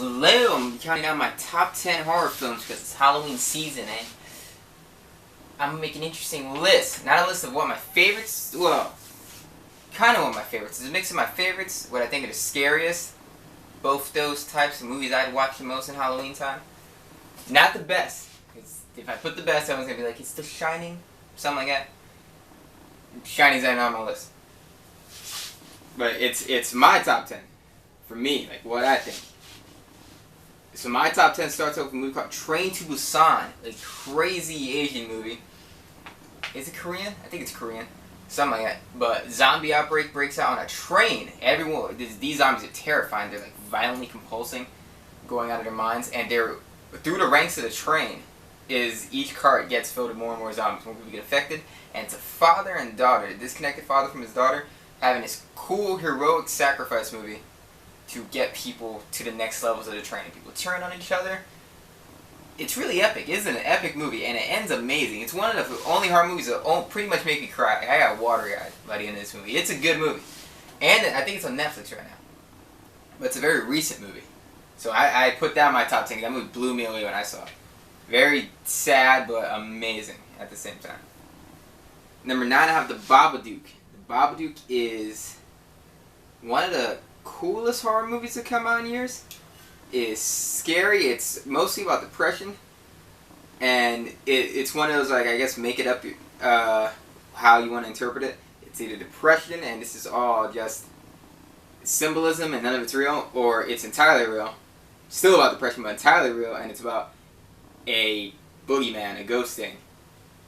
Hello, I'm counting down my top 10 horror films because it's Halloween season, eh? I'm gonna make an interesting list. Not a list of what my favorites, well, kind of what my favorites. It's a mix of my favorites, what I think are the scariest, both those types of movies I'd watch the most in Halloween time. Not the best. If I put the best, everyone's gonna be like, it's The Shining, something like that. Shining's not on my list. But it's my top 10. For me, like what I think. So my top 10 starts off with a movie called Train to Busan, a crazy Asian movie. Is it Korean? I think it's Korean. Something like that. But zombie outbreak breaks out on a train. These zombies are terrifying. They're like violently compulsing, going out of their minds. And they're through the ranks of the train is each cart gets filled with more and more zombies. More people get affected. And it's a father and daughter, a disconnected father from his daughter, having this cool, heroic sacrifice movie to get people to the next levels of the train. People turn on each other. It's really epic. It's an epic movie, and it ends amazing. It's one of the only horror movies that pretty much make me cry. I got watery-eyed by the end of this movie. It's a good movie. And I think it's on Netflix right now. But it's a very recent movie. So I put that in my top 10. That movie blew me away when I saw it. Very sad, but amazing at the same time. Number 9, I have The Babadook. The Babadook is one of the coolest horror movies that come out in years. It's scary. It's mostly about depression, and it's one of those, like, I guess, make it up how you want to interpret it. It's either depression and this is all just symbolism and none of it's real, or it's entirely real, still about depression but entirely real, and it's about a boogeyman, a ghost thing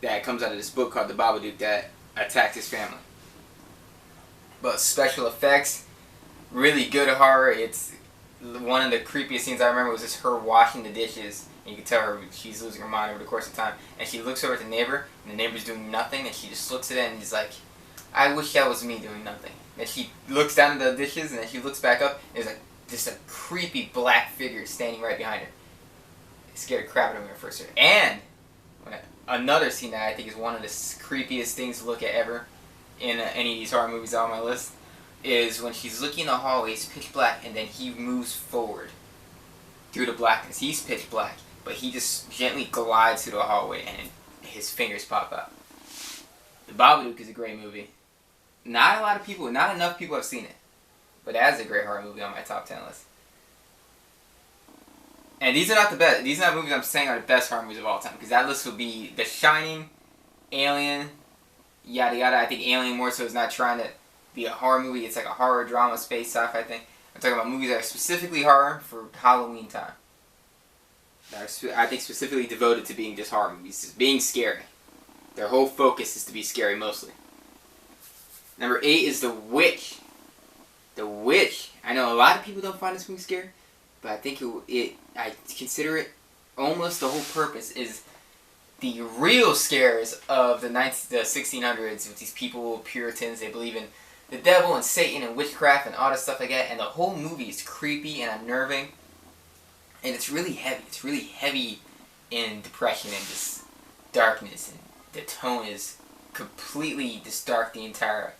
that comes out of this book called The Babadook that attacks his family. But special effects, really good horror. It's one of the creepiest scenes I remember was just her washing the dishes. And you can tell her she's losing her mind over the course of time. And she looks over at the neighbor, and the neighbor's doing nothing, and she just looks at it and is like, I wish that was me doing nothing. And she looks down at the dishes, and then she looks back up, and there's like just a creepy black figure standing right behind her. It scared the crap out of me at first. And another scene that I think is one of the creepiest things to look at ever in any of these horror movies on my list is when she's looking in the hallway, it's pitch black, and then he moves forward through the blackness. He's pitch black, but he just gently glides through the hallway, and his fingers pop out. The Babadook is a great movie. Not enough people have seen it, but that is a great horror movie on my top 10 list. And these are not the best. These are not movies I'm saying are the best horror movies of all time, because that list would be The Shining, Alien, yada yada. I think Alien more so is not trying to be a horror movie. It's like a horror, drama, space, sci-fi thing. I'm talking about movies that are specifically horror for Halloween time. That are, I think, specifically devoted to being just horror movies, just being scary. Their whole focus is to be scary mostly. Number 8 is The Witch. The Witch. I know a lot of people don't find this movie scary, but I think I consider it almost the whole purpose is the real scares of the 1600s with these people, Puritans. They believe in the devil and Satan and witchcraft and all this stuff like that. And the whole movie is creepy and unnerving. And it's really heavy. It's really heavy in depression and just darkness. And the tone is completely just dark the entire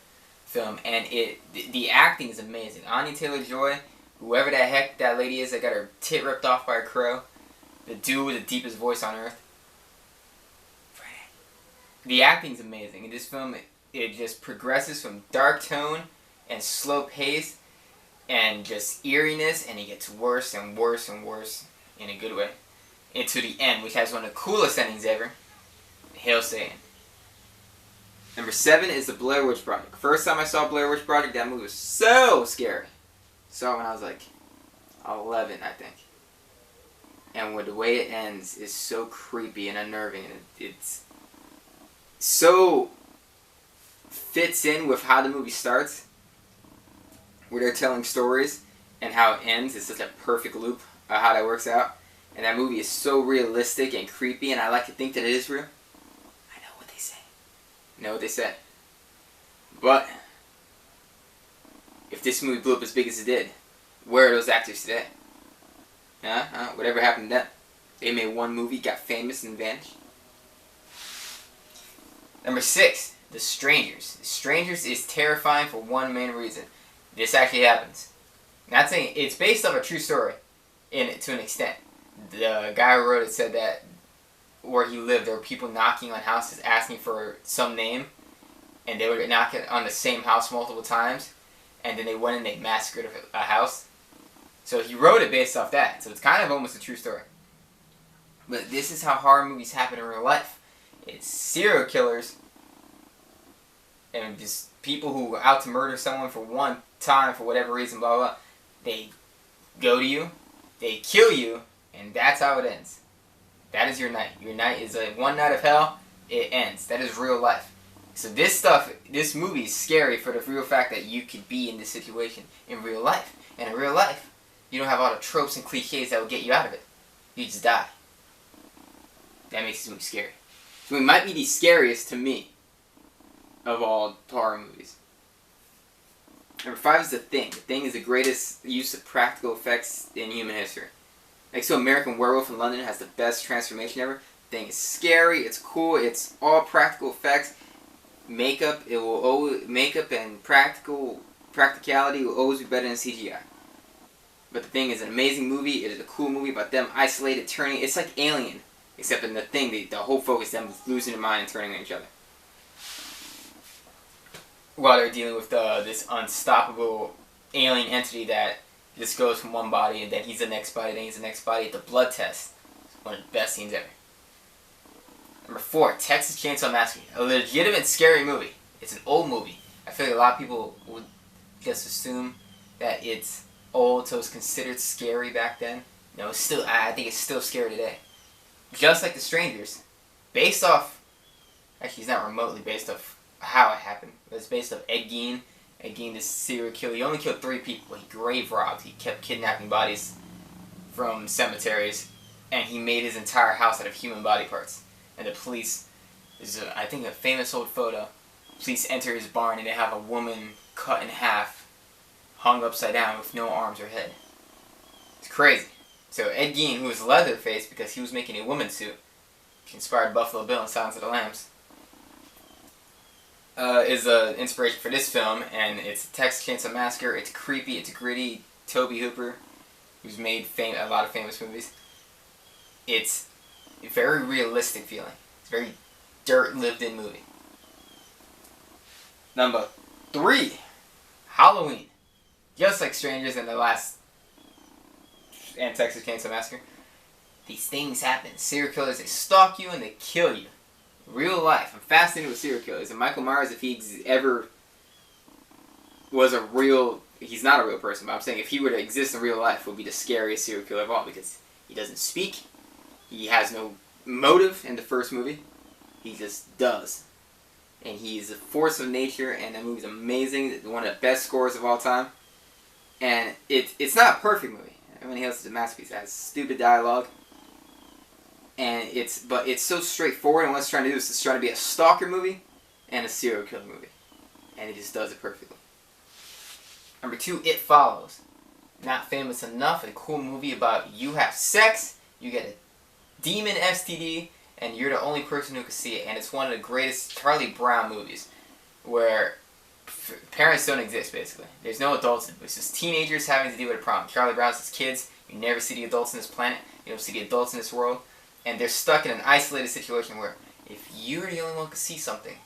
film. And the acting is amazing. Anya Taylor-Joy, whoever the heck that lady is that got her tit ripped off by a crow. The dude with the deepest voice on earth. The acting's amazing. In this film, it just progresses from dark tone and slow pace and just eeriness, and it gets worse and worse and worse in a good way into the end, which has one of the coolest endings ever. Hail Satan. Number 7 is The Blair Witch Project. First time I saw Blair Witch Project, that movie was so scary. Saw it when I was like 11, I think. And the way it ends is so creepy and unnerving, and it's so fits in with how the movie starts, where they're telling stories, and how it ends. It's such a perfect loop of how that works out. And that movie is so realistic and creepy, and I like to think that it is real. I know what they say. I know what they said. But if this movie blew up as big as it did, where are those actors today? Whatever happened to them? They made one movie, got famous, and vanished. Number 6, The Strangers. The Strangers is terrifying for one main reason. This actually happens. Not saying it's based off a true story, to an extent. The guy who wrote it said that where he lived, there were people knocking on houses asking for some name, and they would knock it on the same house multiple times, and then they went and they massacred a house. So he wrote it based off that. So it's kind of almost a true story. But this is how horror movies happen in real life. It's serial killers and just people who are out to murder someone for one time for whatever reason, blah, blah, blah. They go to you, they kill you, and that's how it ends. That is your night. Your night is like one night of hell, it ends. That is real life. So this movie is scary for the real fact that you could be in this situation in real life. And in real life, you don't have all the tropes and cliches that will get you out of it. You just die. That makes this movie scary. So it might be the scariest to me of all horror movies. Number 5 is The Thing. The Thing is the greatest use of practical effects in human history. Next to American Werewolf in London has the best transformation ever. The Thing is scary, it's cool, it's all practical effects. Makeup and practicality will always be better than CGI. But The Thing is an amazing movie. It is a cool movie about them isolated, turning. It's like Alien, except in The Thing, the whole focus is them losing their mind and turning on each other. While they're dealing with this unstoppable alien entity that just goes from one body and then he's the next body, then he's the next body. The blood test. It's one of the best scenes ever. Number 4, Texas Chainsaw Massacre. A legitimate scary movie. It's an old movie. I feel like a lot of people would just assume that it's old, so it's considered scary back then. No, it's still. I think it's still scary today. Just like The Strangers, based off. Actually, it's not remotely based off how it happened. It's based off Ed Gein. Ed Gein, this serial killer. He only killed 3 people. He grave robbed. He kept kidnapping bodies from cemeteries, and he made his entire house out of human body parts. And the police, I think a famous old photo, police enter his barn and they have a woman cut in half, hung upside down with no arms or head. It's crazy. So Ed Gein, who was Leatherface because he was making a woman suit, which inspired Buffalo Bill and Silence of the Lambs, is an inspiration for this film, and it's Texas Chainsaw Massacre. It's creepy, it's gritty. Tobe Hooper, who's made a lot of famous movies. It's a very realistic feeling. It's a very dirt lived-in movie. Number 3, Halloween. Just like Strangers and Texas Chainsaw Massacre, these things happen. Serial killers, they stalk you and they kill you. Real life. I'm fascinated with serial killers. And Michael Myers, if he ever was a real... He's not a real person, but I'm saying if he were to exist in real life, would be the scariest serial killer of all, because he doesn't speak. He has no motive in the first movie. He just does. And he's a force of nature, and the movie's amazing. One of the best scores of all time. And it's not a perfect movie. Everyone else is a masterpiece. It has stupid dialogue. And it's so straightforward, and what it's trying to do is it's trying to be a stalker movie and a serial killer movie. And it just does it perfectly. Number 2, It Follows. Not famous enough. A cool movie about you have sex, you get a demon STD, and you're the only person who can see it. And it's one of the greatest Charlie Brown movies where parents don't exist, basically. There's no adults in it. It's just teenagers having to deal with a problem. Charlie Brown says kids. You never see the adults in this planet. You don't see the adults in this world. And they're stuck in an isolated situation where if you're the only one who can see something,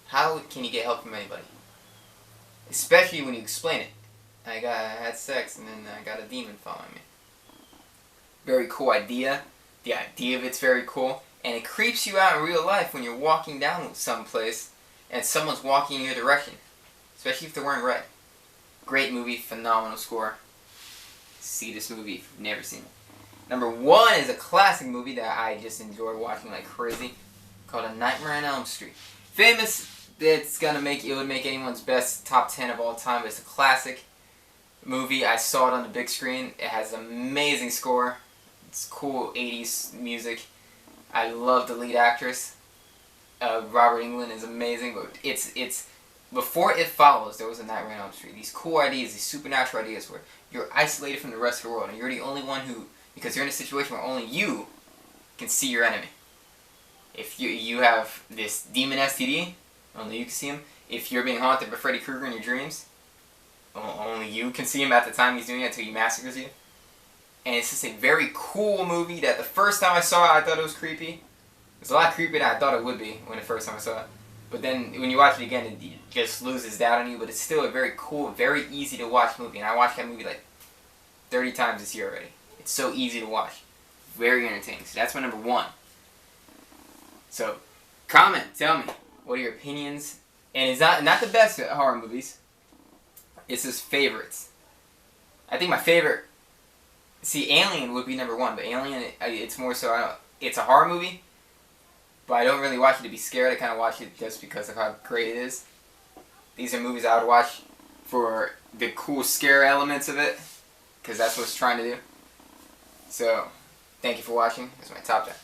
how can you get help from anybody? Especially when you explain it. I had sex and then I got a demon following me. Very cool idea. The idea of it's very cool. And it creeps you out in real life when you're walking down someplace and someone's walking in your direction. Especially if they're wearing red. Great movie, phenomenal score. See this movie if you've never seen it. Number 1 is a classic movie that I just enjoy watching like crazy, called A Nightmare on Elm Street. Famous, it would make anyone's best top 10 of all time, but it's a classic movie. I saw it on the big screen. It has an amazing score. It's cool 80s music. I love the lead actress. Robert Englund is amazing, but it's before It Follows, there was A Nightmare on Elm Street. These cool ideas, these supernatural ideas where you're isolated from the rest of the world, and you're the only one who, because you're in a situation where only you can see your enemy. If you have this demon STD, only you can see him. If you're being haunted by Freddy Krueger in your dreams, only you can see him at the time he's doing it until he massacres you. and it's just a very cool movie that the first time I saw it, I thought it was creepy. It's a lot creepier than I thought it would be when the first time I saw it. But then when you watch it again, it just loses doubt on you. But it's still a very cool, very easy to watch movie. And I watched that movie like 30 times this year already. It's so easy to watch. Very entertaining. So that's my number 1. So, comment, tell me, what are your opinions? And it's not the best horror movies. It's his favorites. I think my favorite, see, Alien would be number 1, but Alien, it's more so, it's a horror movie, but I don't really watch it to be scared. I kind of watch it just because of how great it is. These are movies I would watch for the cool scare elements of it, because that's what it's trying to do. So, thank you for watching. That's my top 10.